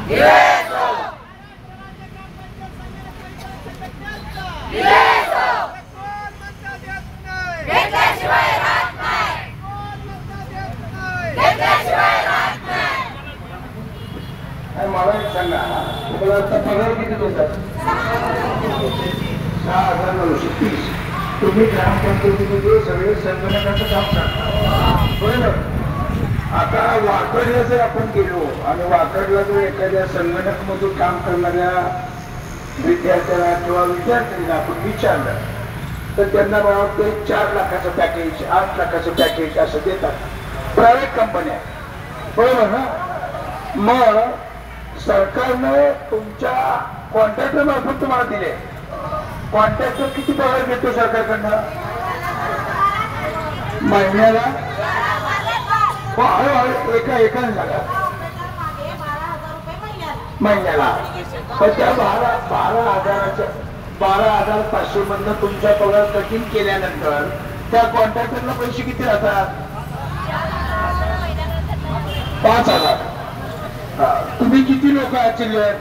मला एक सांगा, तुम्हाला पगार किती देतात? 6,930. तुम्ही ग्रामपंचायतीमध्ये सगळे संगणकाचं काम करता, बरोबर? आता वाकडला जर आपण गेलो आणि वाकडला जर एखाद्या संगणक मधून काम करणाऱ्या विद्यार्थ्याला किंवा विद्यार्थ्यांना आपण विचारलं तर त्यांना मला वाटतं 4 लाखाचं पॅकेज, 8 लाखाचं पॅकेज असं देतात प्रायव्हेट कंपन्या, बरोबर ना? मग सरकारने तुमच्या कॉन्ट्रॅक्टर मार्फत तुम्हाला दिले. कॉन्ट्रॅक्टर किती पगार घेतो सरकारकडनं महिन्याला? एका जागा महिन्याला. पण त्या 12,500 मधनं तुमचा पगार कठीण केल्यानंतर त्या कॉन्ट्रॅक्टरला पैसे किती राहतात? 5,000. तुम्ही किती लोक आहात जिल्ह्यात?